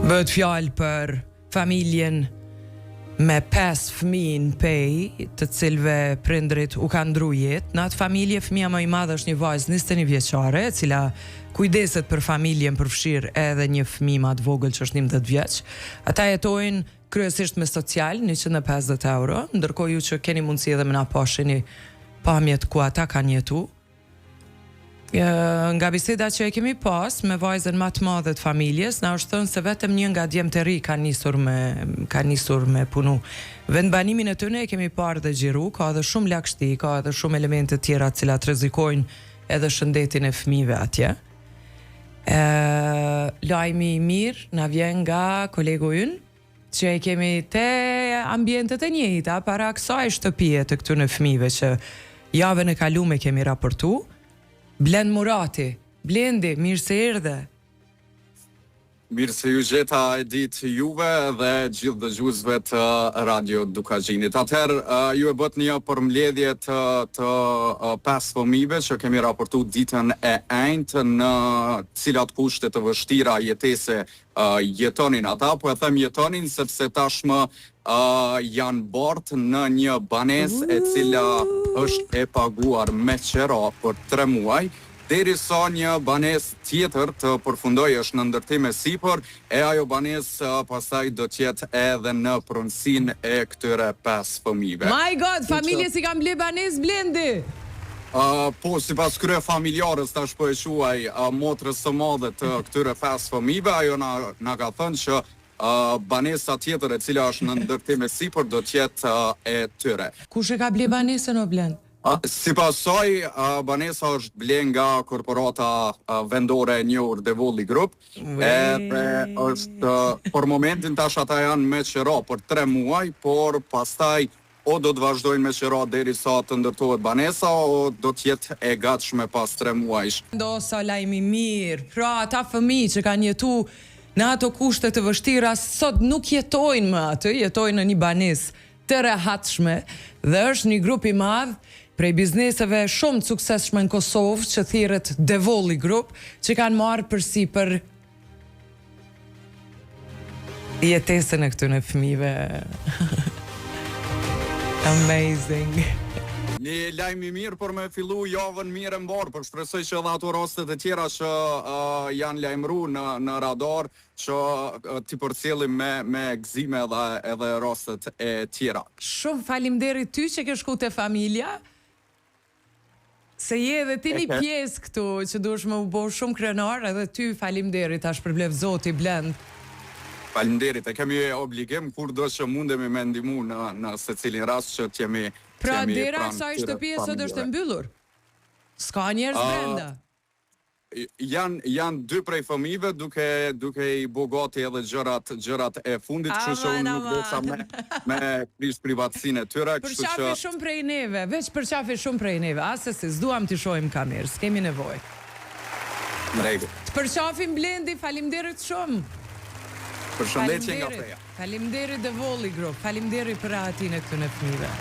Bëhet fjalë për familjen me 5 fëmijë në pej, të cilëve prindrit u kanë ndru jetë. Në atë familje, fëmija më i madhe është një vajzë 21 vjeçare, e cila kujdeset për familjen, përfshirë edhe një fëmijë më të vogël që është 19 vjeç. Ata jetojnë kryesisht me social, 150 euro, ndërkohë ju që keni mundësi edhe me na pashini pamjet ku ata kanë jetu. Nga biseda që e kemi pas me vajzën më të madhe të familjes, na është thënë se vetëm një nga djemtë e ri ka nisur me punu. Vendbanimin e tyre e kemi parë dhe xhiru, ka edhe shumë lagështi, ka edhe shumë elemente tjera të cilat rrezikojnë edhe shëndetin e fëmijëve atje. Lajmi i mirë na vjen nga kolegu ynë, që e kemi te ambientet e njëjta para kësaj shtëpie të këtyre fëmijëve që javën e kaluar kemi raportu. Blend Murati, Blendi, mirë se erdhe. Mirë se ju gjeta e ditë juve dhe gjithë dëgjuesve të Radio Dukazhinit. Atëherë, ju e bët një përmbledhje të 5 fëmijëve që kemi raportu ditën e enjtë në cilat kushte të vështira jetese jetonin ata, po e them jetonin sepse tashmë janë bart në një banesë e cila është e paguar me qero për 3 muaj, derisa një banesë tjetër të përfundojë është në ndërtim e sipër, e ajo banesë pastaj do të jetë edhe në pronësinë e këtyre 5 fëmijëve. My God, familje si kam ble banesë Blendi. Po, sipas krye familjarës tash po e quaj motrës së madhe të këtyre 5 fëmijëve, ajo na ka thënë që banesa tjetër e cila është në ndërtim e sipër do të jetë e tyre. Kush e ka ble banesën o Blend? Sipas saj, banesa është ble nga korporata vendore e njohur Devolli Group, edhe është për momentin tash ata janë me qero për 3 muaj, por pastaj o do të vazhdojnë me qero derisa të ndërtohet banesa, o do të jetë e gatshme pas 3 muajsh. Ndosa lajmi mirë, pra ata fëmijë që kanë jetu në ato kushte të vështira, sot nuk jetojnë më aty, jetojnë në një banesë të rehatshme dhe është një grup i madh prej bizneseve shumë të suksesshme në Kosovë që thirret Devolli Group, që kanë marrë përsipër jetesën e këtyre fëmijëve. Amazing. Një lajm i mirë për me fillu javën mirë e mbarë, për shpresoj që edhe ato rastet e tjera që janë lajmëru në radar, që t'i përcjellim me gëzime edhe rastet e tjera. Shumë faleminderit ty që ke shku te familja, se je edhe ti një pjesë këtu që duhesh më u bo shumë krenar, edhe ty faleminderit, tash përblev Zoti Blend. Faleminderit, e kemi obligim kur do që mundemi me ndihmu në secilin rast që t'jemi pra dera kësaj shtëpie sot është e mbyllur. S'ka njerëz brenda. Janë 2 prej fëmijëve duke i bogati edhe gjërat e fundit, kështu që unë nuk dosa me prish privatësinë e tyre, kështu që përqafi shumë prej neve, veç përqafi shumë prej neve, asesi s'duam t'i shohim kamerë, s'kemi nevojë. Në rregull. Të përqafim Blendi, faleminderit shumë. Përshëndetje nga feja. Faleminderit Devolli Group, faleminderit për rahatin e këtyre fëmijëve.